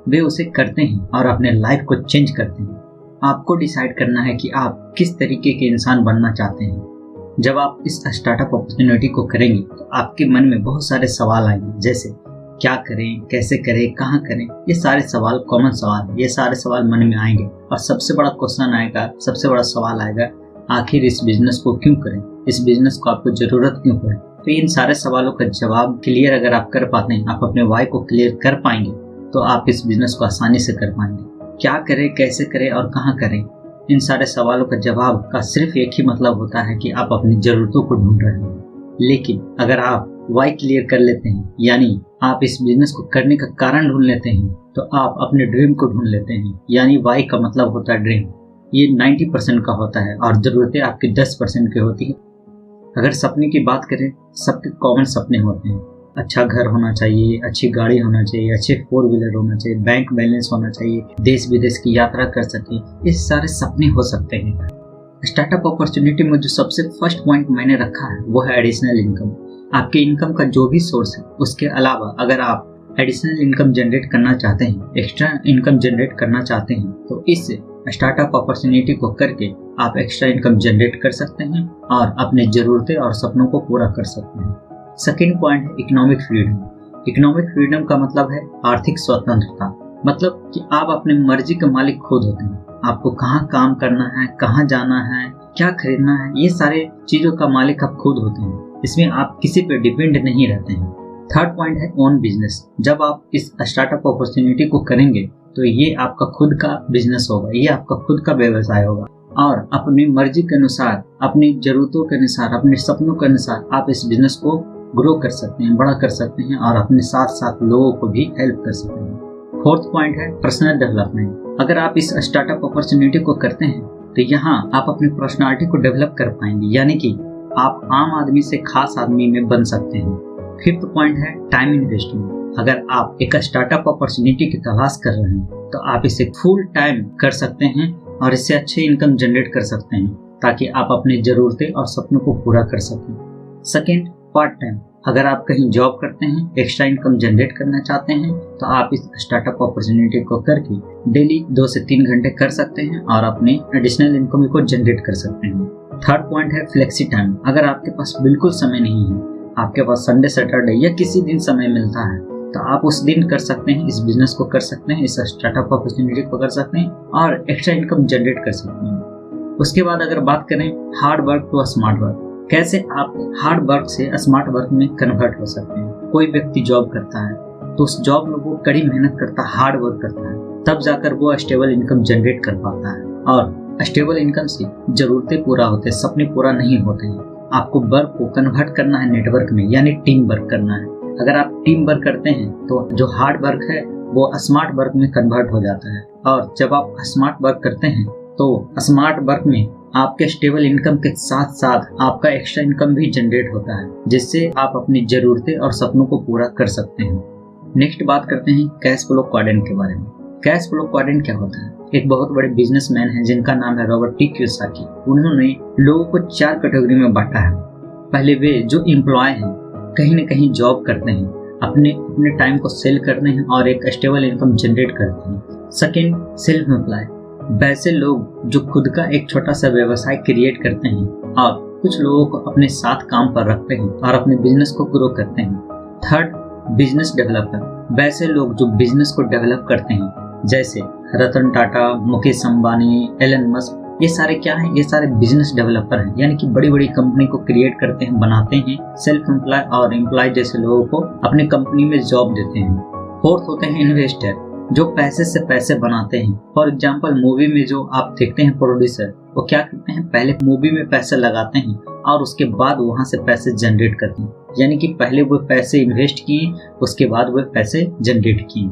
वे उसे करते हैं और अपने लाइफ को चेंज करते हैं। आपको डिसाइड करना है कि आप किस तरीके के इंसान बनना चाहते हैं। जब आप इस स्टार्टअप अपॉर्चुनिटी को करेंगे तो आपके मन में बहुत सारे सवाल आएंगे, जैसे क्या करें, कैसे करें, कहाँ करें। ये सारे सवाल कॉमन सवाल हैं, ये सारे सवाल मन में आएंगे और सबसे बड़ा क्वेश्चन आएगा, सबसे बड़ा सवाल आएगा, आखिर इस बिजनेस को क्यों करें, इस बिजनेस को आपको जरूरत क्यों है। तो इन सारे सवालों का जवाब क्लियर अगर आप कर पाते हैं, आप अपने वाई को क्लियर कर पाएंगे, तो आप इस बिजनेस को आसानी से कर पाएंगे। क्या करें, कैसे करें और कहाँ करें, इन सारे सवालों का जवाब का सिर्फ एक ही मतलब होता है कि आप अपनी जरूरतों को ढूंढ रहे हैं। लेकिन अगर आप वाई क्लियर कर लेते हैं, यानी आप इस बिजनेस को करने का कारण ढूंढ लेते हैं, तो आप अपने ड्रीम को ढूंढ लेते हैं। यानी वाई का मतलब होता है ड्रीम। ये 90% का होता है और जरूरतें आपकी 10% की होती है। अगर सपने की बात करें, सबके कॉमन सपने होते हैं। अच्छा घर होना चाहिए, अच्छी गाड़ी होना चाहिए, अच्छे 4 व्हीलर होना चाहिए, बैंक बैलेंस होना चाहिए, देश विदेश की यात्रा कर सके, ये सारे सपने हो सकते हैं। स्टार्टअप अपॉर्चुनिटी में जो सबसे फर्स्ट पॉइंट मैंने रखा है वो है एडिशनल इनकम। आपके इनकम का जो भी सोर्स है, उसके अलावा अगर आप एडिशनल इनकम जनरेट करना चाहते हैं, एक्स्ट्रा इनकम जनरेट करना चाहते हैं, तो इस स्टार्टअप अपॉर्चुनिटी को करके आप एक्स्ट्रा इनकम जनरेट कर सकते हैं और अपने जरूरतें और सपनों को पूरा कर सकते हैं। सेकेंड पॉइंट है इकोनॉमिक फ्रीडम। इकोनॉमिक फ्रीडम का मतलब है आर्थिक स्वतंत्रता। मतलब कि आप अपने मर्जी के मालिक खुद होते हैं। आपको कहाँ काम करना है, कहाँ जाना है, क्या खरीदना है, ये सारे चीजों का मालिक आप खुद होते हैं। इसमें आप किसी पे डिपेंड नहीं रहते हैं। थर्ड पॉइंट है ओन बिजनेस। जब आप इस स्टार्टअप अपॉर्चुनिटी को करेंगे तो ये आपका खुद का बिजनेस होगा, ये आपका खुद का व्यवसाय होगा और अपनी मर्जी के अनुसार, अपनी जरूरतों के अनुसार, अपने सपनों के अनुसार आप इस बिजनेस को ग्रो कर सकते हैं, बड़ा कर सकते हैं और अपने साथ साथ लोगों को भी हेल्प कर सकते हैं। फोर्थ पॉइंट है पर्सनल डेवलपमेंट। अगर आप इस स्टार्टअप अपॉर्चुनिटी को करते हैं तो यहाँ आप अपनी पर्सनालिटी को डेवलप कर पाएंगे, यानी कि आप आम आदमी से खास आदमी में बन सकते हैं। फिफ्थ पॉइंट है टाइम इन्वेस्टमेंट। अगर आप एक स्टार्टअप अपॉर्चुनिटी की तलाश कर रहे हैं तो आप इसे फुल टाइम कर सकते हैं और इससे अच्छे इनकम जनरेट कर सकते हैं ताकि आप अपनी जरूरतें और सपनों को पूरा कर सकें। Second, part time. अगर आप कहीं जॉब करते हैं, एक्स्ट्रा इनकम जनरेट करना चाहते हैं, तो आप इस स्टार्टअप अपॉर्चुनिटी को करके डेली 2 से 3 घंटे कर सकते हैं और अपने एडिशनल इनकम को जनरेट कर सकते हैं। थर्ड पॉइंट है फ्लेक्सी टाइम। अगर आपके पास बिल्कुल समय नहीं है, आपके पास संडे, सैटरडे या किसी दिन समय मिलता है, तो आप उस दिन कर सकते हैं, इस बिजनेस को कर सकते हैं, इस स्टार्टअप अपॉर्चुनिटी को कर सकते हैं और एक्स्ट्रा इनकम जनरेट कर सकते हैं। उसके बाद अगर बात करें hard work to smart work, कैसे आप हार्ड वर्क से स्मार्ट वर्क में कन्वर्ट हो सकते हैं। कोई व्यक्ति जॉब करता है तो उस जॉब में वो कड़ी मेहनत करता है, हार्ड वर्क करता है, तब जाकर वो स्टेबल इनकम जनरेट कर पाता है और स्टेबल इनकम से जरूरतें पूरा होते हैं, सपने पूरा नहीं होते हैं। आपको वर्क को कन्वर्ट करना है नेटवर्क में, यानी टीम वर्क करना है। अगर आप टीम वर्क करते हैं तो जो हार्ड वर्क है वो स्मार्ट वर्क में कन्वर्ट हो जाता है और जब आप स्मार्ट वर्क करते हैं तो स्मार्ट वर्क में आपके स्टेबल इनकम के साथ साथ आपका एक्स्ट्रा इनकम भी जनरेट होता है, जिससे आप अपनी जरूरतें और सपनों को पूरा कर सकते हैं। नेक्स्ट बात करते हैं कैश फ्लो क्वाड्रेंट के बारे में। कैश फ्लो क्वाड्रेंट क्या होता है? एक बहुत बड़े बिजनेसमैन हैं जिनका नाम है रॉबर्ट टी कियोसाकी। उन्होंने लोगों को 4 कैटेगरी में बांटा है। पहले वे जो एम्प्लॉय हैं, कहीं न कहीं जॉब करते हैं, अपने टाइम को सेल करते हैं और एक स्टेबल इनकम जनरेट करते हैं। Second, self employ. वैसे लोग जो खुद का एक छोटा सा व्यवसाय क्रिएट करते हैं और कुछ लोगों को अपने साथ काम पर रखते हैं और अपने बिजनेस को ग्रो करते हैं। Third, business developer. वैसे लोग जो बिजनेस को डेवलप करते हैं, जैसे रतन टाटा, मुकेश अंबानी, एलन मस्क, ये सारे क्या हैं? ये सारे बिजनेस डेवलपर हैं, यानी कि बड़ी बड़ी कंपनी को क्रिएट करते हैं, बनाते हैं। सेल्फ एम्प्लॉय और एम्प्लॉय जैसे लोगों को अपनी कंपनी में जॉब देते हैं। फोर्थ होते हैं इन्वेस्टर, जो पैसे से पैसे बनाते हैं। फॉर एग्जाम्पल, मूवी में जो आप देखते हैं प्रोड्यूसर, वो क्या करते हैं? पहले मूवी में पैसे लगाते हैं और उसके बाद वहां से पैसे जनरेट करते हैं, यानी कि पहले वो पैसे इन्वेस्ट किए, उसके बाद वो पैसे जनरेट किए।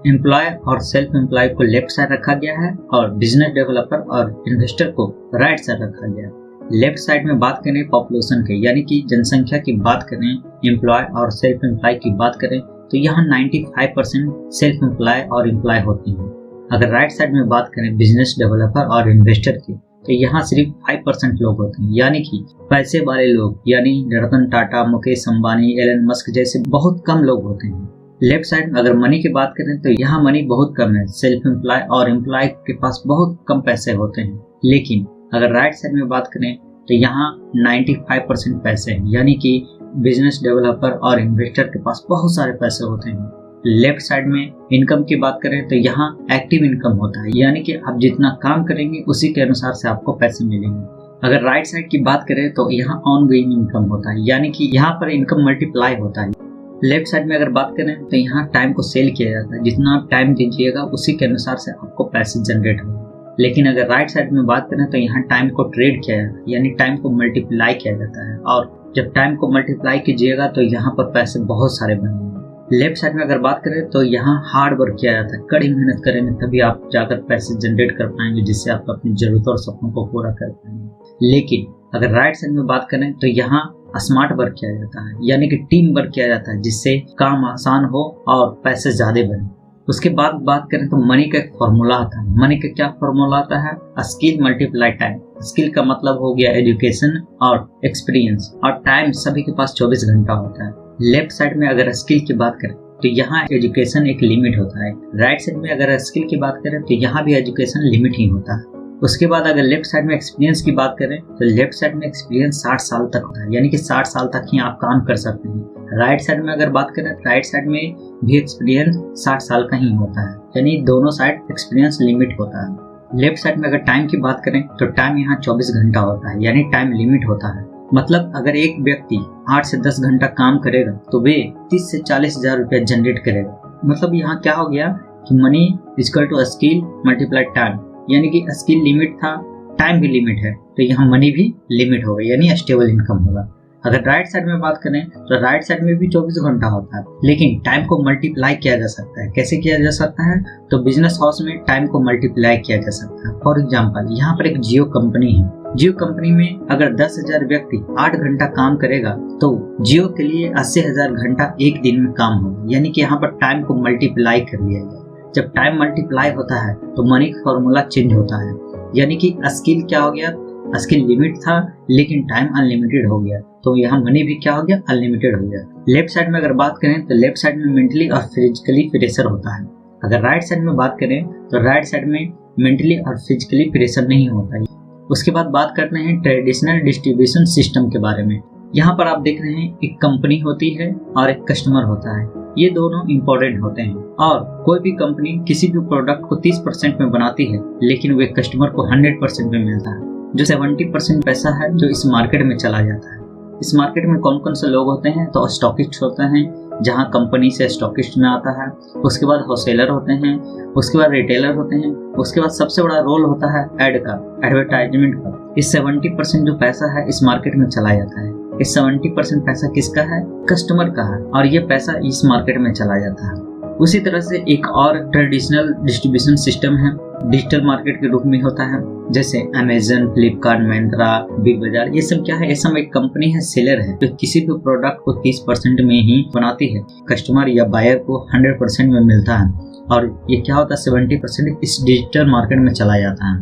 एम्प्लॉय और सेल्फ एम्प्लॉय को लेफ्ट साइड रखा गया है और बिजनेस डेवलपर और इन्वेस्टर को राइट साइड रखा गया है। लेफ्ट साइड में बात करें पॉपुलेशन के, यानी कि जनसंख्या की बात करें, एम्प्लॉय और सेल्फ एम्प्लॉय की बात करें, तो यहाँ 95% सेल्फ एम्प्लॉय और एम्प्लॉय होते हैं। अगर राइट साइड में बात करें बिजनेस डेवलपर और इन्वेस्टर की, तो यहाँ सिर्फ 5% लोग होते हैं, यानी कि पैसे वाले लोग, यानी रतन टाटा, मुकेश अंबानी, एलन मस्क जैसे बहुत कम लोग होते हैं। लेफ्ट साइड में अगर मनी की बात करें तो यहाँ मनी बहुत कम है, सेल्फ एम्प्लॉय और एम्प्लॉय के पास बहुत कम पैसे होते हैं। लेकिन अगर राइट साइड में बात करें तो यहाँ 95% पैसे हैं, यानी कि बिजनेस डेवलपर और इन्वेस्टर के पास बहुत सारे पैसे होते हैं। लेफ्ट साइड में इनकम की बात करें तो यहाँ एक्टिव इनकम होता है, यानी कि आप जितना काम करेंगे उसी के अनुसार से आपको पैसे मिलेंगे। अगर राइट साइड की बात करें तो यहाँ ऑन गोइंग इनकम होता है, यानी कि यहाँ पर इनकम मल्टीप्लाई होता है। लेफ्ट साइड में अगर बात करें तो यहाँ टाइम को सेल किया जाता है, जितना आप टाइम दीजिएगा उसी के अनुसार से आपको पैसे जनरेट होंगे। लेकिन अगर राइट साइड में बात करें तो यहाँ टाइम को ट्रेड किया जाता है, यानी टाइम को मल्टीप्लाई किया जाता है, और जब टाइम को मल्टीप्लाई कीजिएगा तो यहाँ पर पैसे बहुत सारे बनेंगे। लेफ्ट साइड में अगर बात करें तो यहाँ हार्ड वर्क किया जाता है, कड़ी मेहनत करेंगे तभी आप जाकर पैसे जनरेट कर पाएंगे, जिससे आप अपनी जरूरतों और सपनों को पूरा कर पाएंगे। लेकिन अगर राइट साइड में बात करें तो यहाँ स्मार्ट वर्क किया जाता है, यानी कि टीम वर्क किया जाता है, जिससे काम आसान हो और पैसे ज्यादा बने। उसके बाद बात करें तो मनी का एक फॉर्मूला आता है। मनी का क्या फॉर्मूला आता है? Skill multiply time. स्किल का मतलब हो गया एजुकेशन और एक्सपीरियंस, और टाइम सभी के पास 24 घंटा होता है। लेफ्ट साइड में अगर स्किल की बात करें तो यहाँ एजुकेशन एक लिमिट होता है। राइट साइड में अगर स्किल की बात करें तो यहाँ भी एजुकेशन लिमिट ही होता है। उसके बाद अगर लेफ्ट साइड में एक्सपीरियंस की बात करें तो लेफ्ट साइड में एक्सपीरियंस 60 साल तक होता है, यानी कि 60 साल तक ही आप काम कर सकते हैं। राइट साइड में अगर बात करें तो राइट साइड में भी एक्सपीरियंस 60 साल का ही होता है, यानी दोनों साइड एक्सपीरियंस लिमिट होता है। लेफ्ट साइड में अगर टाइम की बात करें तो टाइम यहाँ 24 घंटा होता है, यानी टाइम लिमिट होता है। मतलब अगर एक व्यक्ति 8 से 10 घंटा काम करेगा तो वे 30 से 40 हजार रुपया जनरेट करेगा। मतलब यहाँ क्या हो गया कि money equal to skill multiply time, यानी कि स्किल लिमिट था, टाइम भी लिमिट है, तो यहाँ मनी भी लिमिट होगा, यानी स्टेबल इनकम होगा। अगर राइट साइड में बात करें तो राइट साइड में भी 24 घंटा होता है, लेकिन टाइम को मल्टीप्लाई किया जा सकता है। कैसे किया जा सकता है? तो बिजनेस हाउस में टाइम को मल्टीप्लाई किया जा सकता है। फॉर एग्जाम्पल यहाँ पर एक जियो कंपनी है। जियो कंपनी में अगर 10,000 व्यक्ति 8 घंटा काम करेगा तो जियो के लिए 80,000 घंटा एक दिन में काम होगा, यानी कि यहाँ पर टाइम को मल्टीप्लाई कर लिया गया। जब टाइम मल्टीप्लाई होता है तो मनी का फॉर्मूला चेंज होता है, यानी कि स्किल क्या हो गया? स्किल लिमिट था लेकिन टाइम अनलिमिटेड हो गया, तो यहाँ मनी भी क्या हो गया? अनलिमिटेड हो गया। लेफ्ट साइड में अगर बात करें तो लेफ्ट साइड में मेंटली और फिजिकली प्रेशर होता है। अगर राइट साइड में बात करें तो राइट साइड में मेंटली और फिजिकली प्रेशर नहीं होता है। उसके बाद बात करते हैं ट्रेडिशनल डिस्ट्रीब्यूशन सिस्टम के बारे में। यहाँ पर आप देख रहे हैं एक कंपनी होती है और एक कस्टमर होता है, ये दोनों इम्पोर्टेंट होते हैं। और कोई भी कंपनी किसी भी प्रोडक्ट को 30% में बनाती है, लेकिन वे कस्टमर को 100% में मिलता है। जो 70% पैसा है जो इस मार्केट में चला जाता है। इस मार्केट में कौन कौन से लोग होते हैं? तो स्टॉकिस्ट होते हैं, जहाँ कंपनी से स्टॉकिस्ट में आता है। उसके बाद होलसेलर होते हैं, उसके बाद रिटेलर होते हैं, उसके बाद सबसे बड़ा रोल होता है एड का, एडवर्टाइजमेंट का। इस 70% जो पैसा है इस मार्केट में चला जाता है। इस 70% पैसा किसका है? कस्टमर का है, और ये पैसा इस मार्केट में चला जाता है। उसी तरह से एक और ट्रेडिशनल डिस्ट्रीब्यूशन सिस्टम है, डिजिटल मार्केट के रूप में होता है, जैसे अमेजन, फ्लिपकार्ट, मिंत्रा, बिग बाजार। ये सब क्या है? ये सब एक कंपनी है, सेलर है, जो किसी भी प्रोडक्ट को 30% में ही बनाती है, कस्टमर या बायर को 100% में मिलता है, और ये क्या होता है? 70% इस डिजिटल मार्केट में चला जाता है,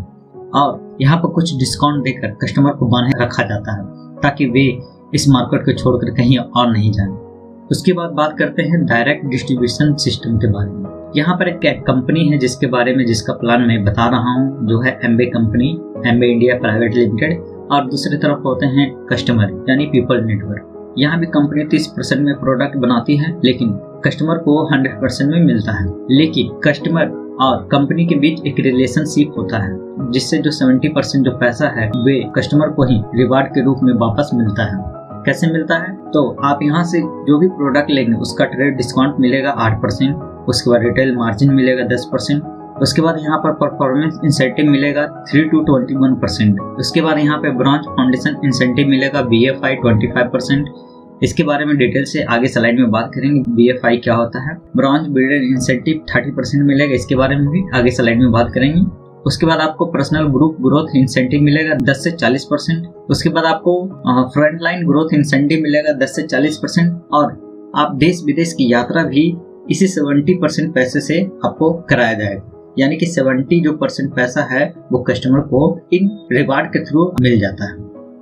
और यहाँ पर कुछ डिस्काउंट देकर कस्टमर को बांधे रखा जाता है ताकि वे इस मार्केट को छोड़कर कहीं और नहीं जाए। उसके बाद बात करते हैं डायरेक्ट डिस्ट्रीब्यूशन सिस्टम के बारे में। यहाँ पर एक कंपनी है जिसका प्लान मैं बता रहा हूँ, जो है एमबे कंपनी, एमबे इंडिया प्राइवेट लिमिटेड, और दूसरी तरफ होते हैं कस्टमर यानी पीपल नेटवर्क। यहाँ भी कंपनी 30% में प्रोडक्ट बनाती है, लेकिन कस्टमर को 100% में मिलता है। लेकिन कस्टमर और कंपनी के बीच एक रिलेशनशिप होता है, जिससे जो 70% जो पैसा है वे कस्टमर को ही रिवार्ड के रूप में वापस मिलता है। कैसे मिलता है? तो आप यहाँ से जो भी प्रोडक्ट लेंगे उसका ट्रेड डिस्काउंट मिलेगा 8%, उसके बाद रिटेल मार्जिन मिलेगा 10%, उसके बाद यहाँ पर परफॉर्मेंस इंसेंटिव मिलेगा 3 to 21%, उसके बाद यहाँ पे ब्रांच फाउंडेशन इंसेंटिव मिलेगा BFI 25%। इसके बारे में डिटेल से आगे स्लाइड में बात करेंगे। BFI क्या होता है? ब्रांच बिल्डर इंसेंटिव 30% मिलेगा, इसके बारे में भी आगे स्लाइड में बात करेंगे। उसके बाद आपको पर्सनल ग्रुप ग्रोथ इंसेंटिव मिलेगा 10 से 40%। उसके बाद आपको फ्रंट लाइन ग्रोथ इंसेंटिव मिलेगा 10 से 40%, और आप देश विदेश की यात्रा भी इसी 70% पैसे से आपको कराया जाएगा, यानी कि 70% पैसा है वो कस्टमर को इन रिवार्ड के थ्रू मिल जाता है।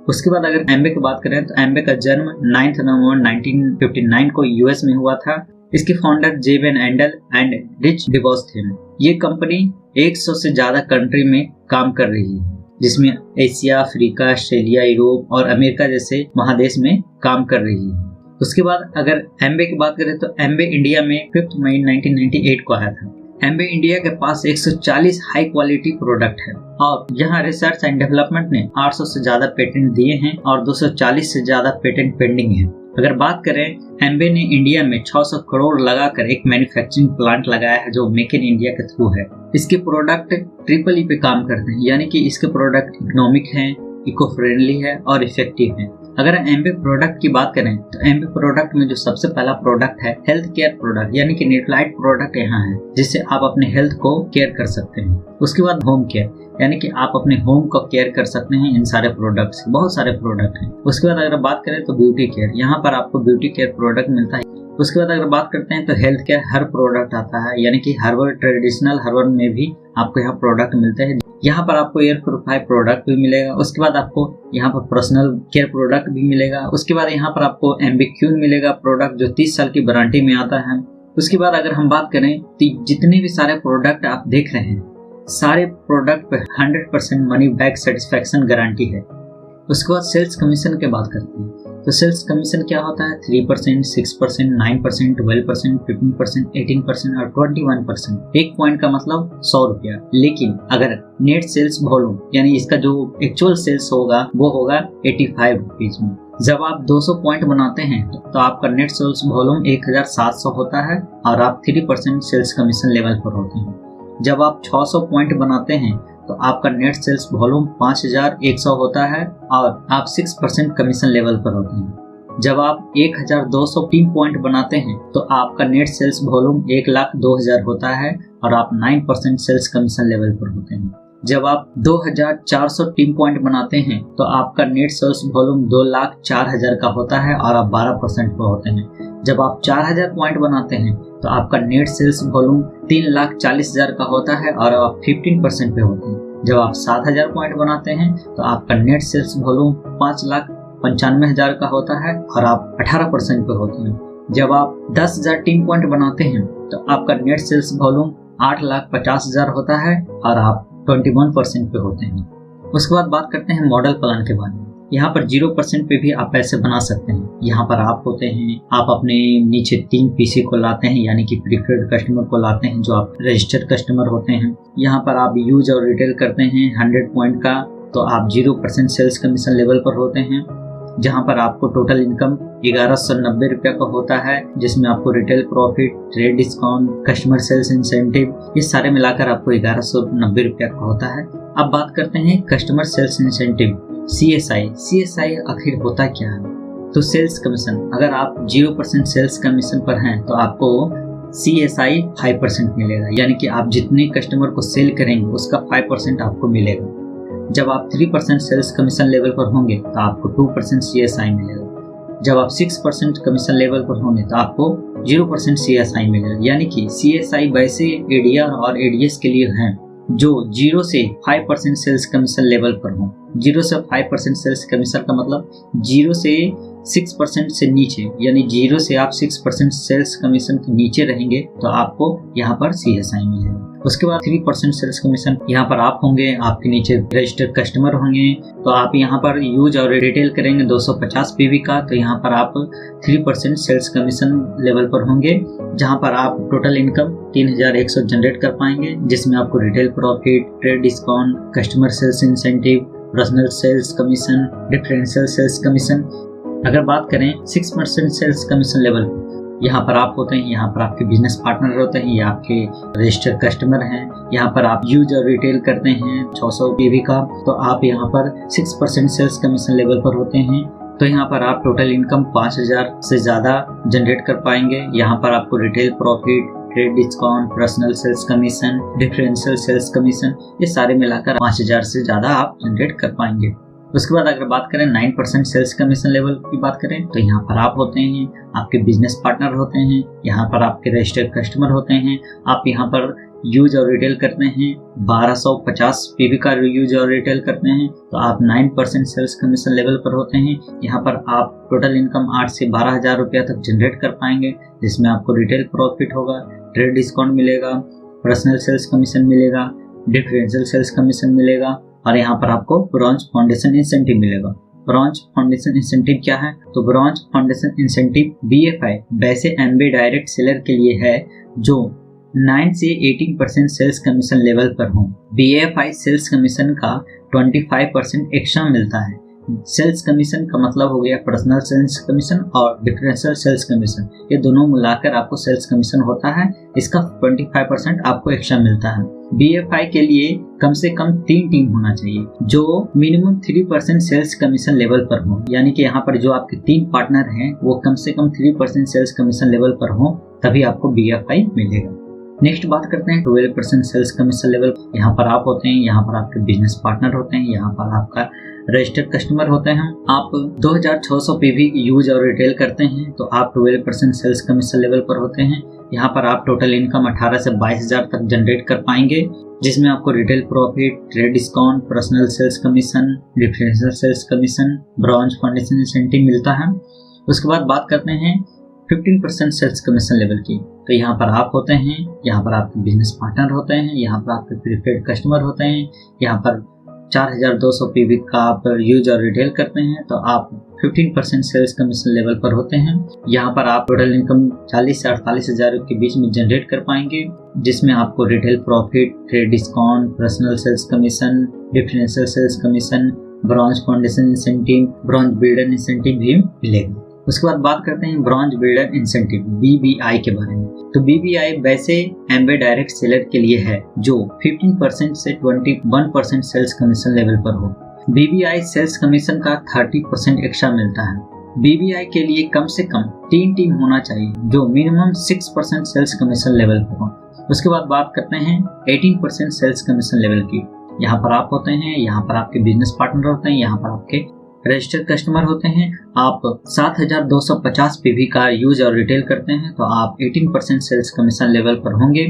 उसके बाद अगर एम्बे की बात करें तो एम्बे का जन्म 9 नवंबर 1959 को यूएस में हुआ था। इसके फाउंडर जेवेन एंडल एंड रिच डिवॉस थे। ये कंपनी 100 से ज्यादा कंट्री में काम कर रही है, जिसमें एशिया, अफ्रीका, ऑस्ट्रेलिया, यूरोप और अमेरिका जैसे महादेश में काम कर रही है। उसके बाद अगर एम्बे की बात करें तो एम्बे इंडिया में 5 मई 1998 को आया था। एम्बे इंडिया के पास 140 हाई क्वालिटी प्रोडक्ट है और यहाँ रिसर्च एंड डेवलपमेंट ने 800 से ज्यादा पेटेंट दिए हैं और 240 से ज्यादा पेटेंट पेंडिंग है। अगर बात करें, एम्बे ने इंडिया में 600 करोड़ लगाकर एक मैन्युफैक्चरिंग प्लांट लगाया है जो मेक इन इंडिया के थ्रू है। इसके प्रोडक्ट ट्रिपल ई पे काम करते हैं, यानी कि इसके प्रोडक्ट इकोनॉमिक हैं, इको फ्रेंडली है और इफेक्टिव है। अगर एम्बे प्रोडक्ट की बात करें तो एम्बे प्रोडक्ट में जो सबसे पहला प्रोडक्ट है हेल्थ केयर प्रोडक्ट, यानी कि न्यूट्रालाइट प्रोडक्ट यहाँ है जिससे आप अपने हेल्थ को केयर कर सकते हैं। उसके बाद होम केयर, यानी कि आप अपने होम को केयर कर सकते हैं इन सारे प्रोडक्ट से। बहुत सारे प्रोडक्ट हैं। उसके बाद अगर बात करें तो ब्यूटी केयर, यहाँ पर आपको ब्यूटी केयर प्रोडक्ट मिलता है। उसके बाद अगर बात करते हैं तो हेल्थ केयर हर प्रोडक्ट आता है, यानी कि हर्बल, ट्रेडिशनल हर्बल में भी आपको यहाँ प्रोडक्ट मिलते हैं। यहाँ पर आपको एयर प्योरीफायर प्रोडक्ट भी मिलेगा। उसके बाद आपको यहाँ पर पर्सनल केयर प्रोडक्ट भी मिलेगा। उसके बाद यहाँ पर आपको एम्बिक्यून मिलेगा प्रोडक्ट जो 30 साल की वारंटी में आता है। उसके बाद अगर हम बात करें तो जितने भी सारे प्रोडक्ट आप देख रहे हैं, सारे प्रोडक्ट पे 100% मनी बैक सेटिस्फैक्शन गारंटी है। उसके बाद सेल्स कमीशन की बात करते हैं तो सेल्स कमीशन क्या होता है? 3%, 6%, 9%, 12%, 15%, 18% और 21%। एक पॉइंट का मतलब 100 रुपया। लेकिन अगर नेट सेल्स वॉल्यूम यानी इसका जो एक्चुअल सेल्स होगा वो होगा 85 रुपीज में। जब आप 200 पॉइंट बनाते हैं तो आपका नेट सेल्स वॉल्यूम 1700 होता है और आप 3% सेल्स कमीशन लेवल पर होते हैं। जब आप 600 पॉइंट बनाते हैं तो आपका नेट सेल्स वॉल्यूम 5100 होता है और आप 6% कमीशन लेवल पर होते हैं। जब आप 1203 पॉइंट बनाते हैं तो आपका नेट सेल्स वॉल्यूम 1,02,000 होता है और आप 9% सेल्स कमीशन लेवल पर होते हैं। जब आप 2403 पॉइंट बनाते हैं तो आपका नेट सेल्स वॉल्यूम 2,04,000 का होता है और आप 12% पर होते हैं। जब आप 4000 पॉइंट बनाते हैं तो आपका नेट सेल्स वॉल्यूम 3,40,000 का होता है और आप 15% पे होते हैं। जब आप 7000 पॉइंट बनाते हैं तो आपका नेट सेल्स वॉल्यूम 5,95,000 का होता है और आप 18% पे होते हैं। जब आप 10,000 टीम पॉइंट बनाते हैं तो आपका नेट सेल्स वॉल्यूम 8,50,000 होता है और आप 21% पे होते हैं। उसके बाद बात करते हैं मॉडल प्लान के बारे में। यहाँ पर 0% पे भी आप पैसे बना सकते हैं। यहाँ पर आप होते हैं, आप अपने नीचे 3 पीसी को लाते हैं, यानी कि प्रीफर्ड कस्टमर को लाते हैं जो आप रजिस्टर्ड कस्टमर होते हैं। यहाँ पर आप यूज और रिटेल करते हैं 100 पॉइंट का तो आप 0% सेल्स कमीशन लेवल पर होते हैं। जहाँ पर आपको टोटल इनकम 1190 रुपया का होता है, जिसमें आपको retail profit, trade discount, customer sales incentive, ये सारे मिलाकर आपको 1190 रुपया का होता है। अब बात करते हैं कस्टमर सेल्स इंसेंटिव CSI आखिर होता क्या है? तो सेल्स कमीशन, अगर आप 0% सेल्स कमीशन पर हैं तो आपको CSI 5% मिलेगा, यानी कि आप जितने कस्टमर को सेल करेंगे उसका 5% आपको मिलेगा। जब आप 3% सेल्स कमीशन लेवल पर होंगे तो आपको 2% CSI मिलेगा। जब आप 6% कमीशन लेवल पर होंगे तो आपको 0% CSI मिलेगा, यानी कि CSI वैसे ADR और ADS के लिए हैं जो 0 से 5% सेल्स कमीशन लेवल पर हो। 0 से 5% सेल्स कमीशन का मतलब 0 से 6% से नीचे, यानी 0 से आप 6% सेल्स कमीशन के नीचे रहेंगे तो आपको यहाँ पर CSI मिलेगा। उसके बाद 3% सेल्स कमीशन, यहाँ पर आप होंगे, आपके नीचे रजिस्टर्ड कस्टमर होंगे तो आप यहाँ पर यूज और रिटेल करेंगे 250 PV का तो यहाँ पर आप 3% सेल्स कमीशन लेवल पर होंगे, जहाँ पर आप टोटल इनकम 3100 जनरेट कर पाएंगे, जिसमें आपको retail profit, trade discount, customer sales incentive, personal sales commission, differential sales commission. अगर बात करें 6% सेल्स कमीशन लेवल, यहाँ पर आप होते हैं, यहाँ पर आपके बिजनेस पार्टनर होते हैं, ये आपके रजिस्टर्ड कस्टमर हैं। यहाँ पर आप यूज और रिटेल करते हैं 600 PV का तो आप यहाँ पर 6% सेल्स कमीशन लेवल पर होते हैं, तो यहाँ पर आप टोटल इनकम 5000 से ज़्यादा जनरेट कर पाएंगे। यहाँ पर आपको retail profit, trade discount, personal sales commission, differential sales commission, ये सारे मिलाकर 5000 से ज़्यादा आप जनरेट कर पाएंगे। उसके बाद अगर बात करें 9% सेल्स कमीशन लेवल की बात करें तो यहाँ पर आप होते हैं, आपके बिजनेस पार्टनर होते हैं, यहाँ पर आपके रजिस्टर्ड कस्टमर होते हैं, आप यहाँ पर यूज और रिटेल करते हैं, 1250 पीवी का यूज और रिटेल करते हैं तो आप 9% सेल्स कमीशन लेवल पर होते हैं। यहाँ पर आप टोटल इनकम 8 से 12,000 रुपया तक जनरेट कर पाएंगे, जिसमें आपको रिटेल प्रॉफिट होगा, ट्रेड डिस्काउंट मिलेगा, पर्सनल सेल्स कमीशन मिलेगा, डिफरेंशियल सेल्स कमीशन मिलेगा और यहाँ पर आपको ब्रॉन्ज फाउंडेशन इंसेंटिव मिलेगा। ब्रॉन्ज फाउंडेशन इंसेंटिव क्या है? तो ब्रॉन्ज फाउंडेशन इंसेंटिव BFI वैसे MBA डायरेक्ट सेलर के लिए है जो 9 से 18% सेल्स कमीशन लेवल पर हो। BFI सेल्स कमीशन का 25% एक्स्ट्रा मिलता है। सेल्स कमीशन का मतलब हो गया पर्सनल सेल्स कमीशन और डिफरेंशियल सेल्स कमीशन, ये दोनों मिलाकर आपको सेल्स कमीशन होता है। इसका 25% आपको एक्स्ट्रा मिलता है। BFI के लिए कम से कम 3 टीम होना चाहिए जो मिनिमम 3% सेल्स कमीशन लेवल पर हो, यानी कि यहाँ पर जो आपके 3 पार्टनर हैं वो कम से कम 3% सेल्स कमीशन लेवल पर हो, तभी आपको BFI मिलेगा। नेक्स्ट बात करते हैं 12% सेल्स कमीशन लेवल। यहाँ पर आप होते हैं, यहाँ पर आपके बिजनेस पार्टनर होते हैं, यहाँ पर आपका रजिस्टर्ड कस्टमर होते हैं। आप 2600 PV यूज और रिटेल करते हैं तो आप 12% सेल्स कमीशन लेवल पर होते हैं। यहाँ पर आप टोटल इनकम 18 से 22,000 तक जनरेट कर पाएंगे, जिसमें आपको retail profit, trade discount, personal sales commission, differential sales commission, bronze foundation incentive मिलता है। उसके बाद बात करते हैं 15% सेल्स कमीशन लेवल की। तो यहाँ पर आप होते हैं, यहाँ पर आपके बिजनेस पार्टनर होते हैं, यहाँ पर आपके प्रीपेड कस्टमर होते हैं, यहाँ पर 4200 PV का आप यूज और रिटेल करते हैं तो आप 15% सेल्स कमीशन लेवल पर होते हैं। यहाँ पर आप टोटल इनकम 40 से 48,000 के बीच में जनरेट कर पाएंगे, जिसमें आपको retail profit, trade discount, personal sales commission, differential sales commission, bronze foundation incentive, bronze builder incentive भी मिलेगा। उसके बाद बात करते हैं ब्रॉन्ज बिल्डर इंसेंटिव BBI के बारे में। तो BBI वैसे MBA डायरेक्ट सेलर के लिए है जो 15% से 21% सेल्स कमीशन लेवल पर हो। BBI सेल्स कमीशन का 30% एक्स्ट्रा मिलता है। BBI के लिए कम से कम 3 टीम होना चाहिए जो मिनिमम 6% सेल्स कमीशन लेवल पर हो। उसके बाद बात करते हैं 18% सेल्स कमीशन लेवल की। यहाँ पर आप होते हैं, यहाँ पर आपके बिजनेस पार्टनर होते हैं, यहाँ पर आपके रजिस्टर्ड कस्टमर होते हैं। आप 7250 PV का यूज और रिटेल करते हैं तो आप 18% सेल्स कमीशन लेवल पर होंगे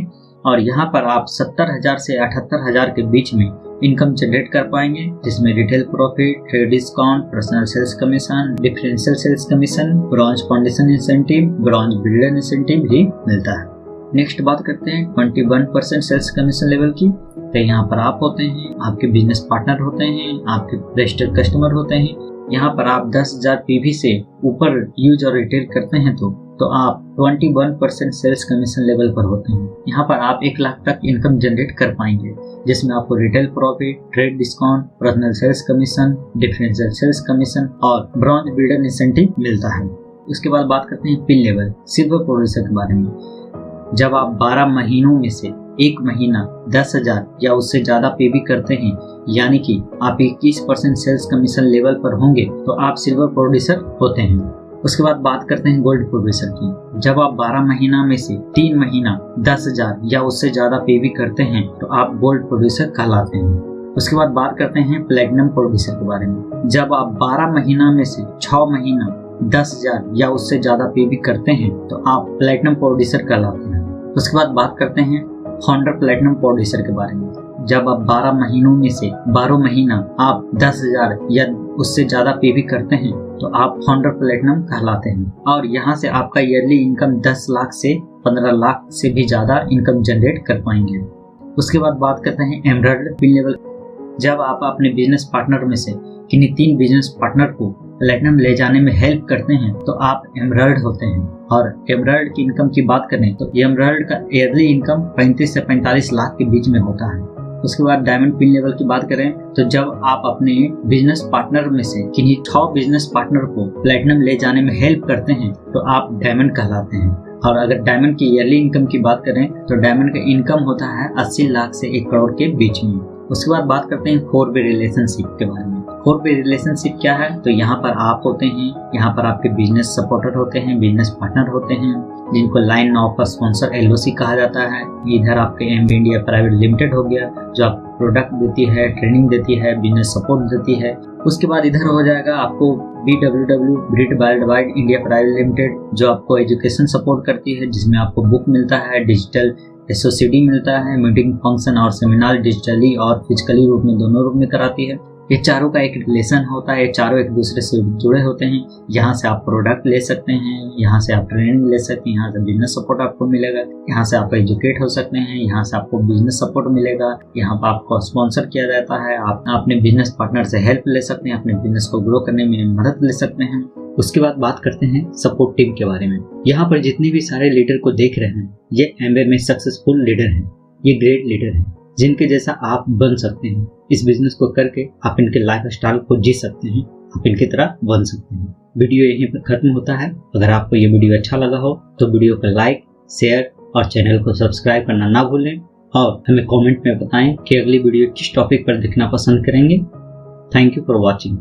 और यहाँ पर आप 70,000 से 78,000 के बीच में इनकम जनरेट कर पाएंगे, जिसमें retail profit, trade discount, personal sales commission, differential sales commission, bronze foundation incentive, bronze builder incentive भी मिलता है। नेक्स्ट बात करते हैं 21% सेल्स कमीशन लेवल की। तो यहाँ पर आप होते हैं, आपके बिजनेस पार्टनर होते हैं, आपके रजिस्टर्ड कस्टमर होते हैं। यहाँ पर आप 10,000 PV से ऊपर यूज और रिटेल करते हैं तो आप 21% सेल्स कमीशन लेवल पर होते हैं। यहाँ पर आप 1 लाख तक इनकम जनरेट कर पाएंगे, जिसमें आपको retail profit, trade discount, personal sales commission, differential sales commission और ब्रॉन्ज बिल्डर इंसेंटिव मिलता है। उसके बाद बात करते हैं पिन लेवल सिल्वर प्रोड्यूसर के बारे में। जब आप 12 महीनों में से 1 महीना 10,000 या उससे ज्यादा PV करते हैं, यानी कि आप 21% सेल्स कमीशन लेवल पर होंगे तो आप सिल्वर प्रोड्यूसर होते हैं। उसके बाद बात करते हैं गोल्ड प्रोड्यूसर की। जब आप 12 महीना में से 3 महीना 10,000 या उससे ज्यादा PV करते हैं तो आप गोल्ड प्रोड्यूसर कहलाते हैं। उसके बाद बात करते हैं प्लेटिनम प्रोड्यूसर के बारे में। जब आप 12 महीना में से 6 महीना 10,000 या उससे ज्यादा PV करते हैं तो आप प्लेटिनम प्रोड्यूसर कहलाते हैं। उसके बाद बात करते हैं फाउंडर प्लेटिनम प्रोड्यूसर के बारे में। जब आप 12 महीनों में से 12 महीना आप 10,000 या उससे ज्यादा PV करते हैं तो आप फाउंडर प्लेटिनम कहलाते हैं और यहाँ से आपका ईयरली इनकम 10 लाख से 15 लाख से भी ज्यादा इनकम जनरेट कर पाएंगे। उसके बाद बात करते हैं एमराल्ड पिन लेवल। जब आप अपने बिजनेस पार्टनर में से किन्हीं 3 बिजनेस पार्टनर को प्लेटिनम ले जाने में हेल्प करते हैं तो आप एमराल्ड होते हैं। और एमराल्ड की इनकम की बात करें तो एमराल्ड का ईयरली इनकम 35 से 45 लाख के बीच में होता है। उसके बाद डायमंड पिन लेवल की बात करें तो जब आप अपने बिजनेस पार्टनर में से किन्हीं 6 बिजनेस पार्टनर को प्लेटिनम ले जाने में हेल्प करते हैं तो आप डायमंड कहलाते हैं। और अगर डायमंड की ईयरली इनकम की बात करें तो डायमंड का इनकम होता है 80 लाख से 1 करोड़ के बीच में। उसके बाद बात करते हैं 4-वे रिलेशनशिप के बारे में। 4-वे रिलेशनशिप क्या है? तो यहाँ पर आप होते हैं, यहाँ पर आपके बिजनेस सपोर्टर होते हैं, बिजनेस पार्टनर होते हैं, जिनको लाइन ऑफ स्पॉन्सर LOC कहा जाता है। इधर आपके MBA इंडिया प्राइवेट लिमिटेड हो गया जो आप प्रोडक्ट देती है, ट्रेनिंग देती है, बिजनेस सपोर्ट देती है। उसके बाद इधर हो जाएगा आपको BWW Brit worldwide India private limited जो आपको एजुकेशन सपोर्ट करती है, जिसमें आपको बुक मिलता है, डिजिटल SOCD मिलता है, मीटिंग, फंक्शन और सेमिनार डिजिटली और फिजिकली रूप में दोनों रूप में कराती है। ये चारों का एक रिलेशन होता है, ये चारों एक दूसरे से जुड़े होते हैं। यहाँ से आप प्रोडक्ट ले सकते हैं, यहाँ से आप ट्रेनिंग ले सकते हैं, यहाँ से बिजनेस सपोर्ट आपको मिलेगा, यहाँ से आप एजुकेट हो सकते हैं, यहाँ से आपको बिजनेस सपोर्ट मिलेगा, यहाँ पर आपको स्पॉन्सर किया जाता है, आप अपने बिजनेस पार्टनर से हेल्प ले सकते हैं, अपने बिजनेस को ग्रो करने में मदद ले सकते हैं। उसके बाद बात करते हैं सपोर्ट टीम के बारे में। यहाँ पर जितने भी सारे लीडर को देख रहे हैं, ये एमवे में सक्सेसफुल लीडर हैं, ये ग्रेट लीडर हैं, जिनके जैसा आप बन सकते हैं। इस बिजनेस को करके आप इनके लाइफ स्टाइल को जी सकते हैं, आप इनकी तरह बन सकते हैं। वीडियो यहीं पर खत्म होता है। अगर आपको ये वीडियो अच्छा लगा हो तो वीडियो को लाइक, शेयर और चैनल को सब्सक्राइब करना ना भूलें और हमें कमेंट में बताएं कि अगली वीडियो किस टॉपिक पर देखना पसंद करेंगे। Thank you for watching.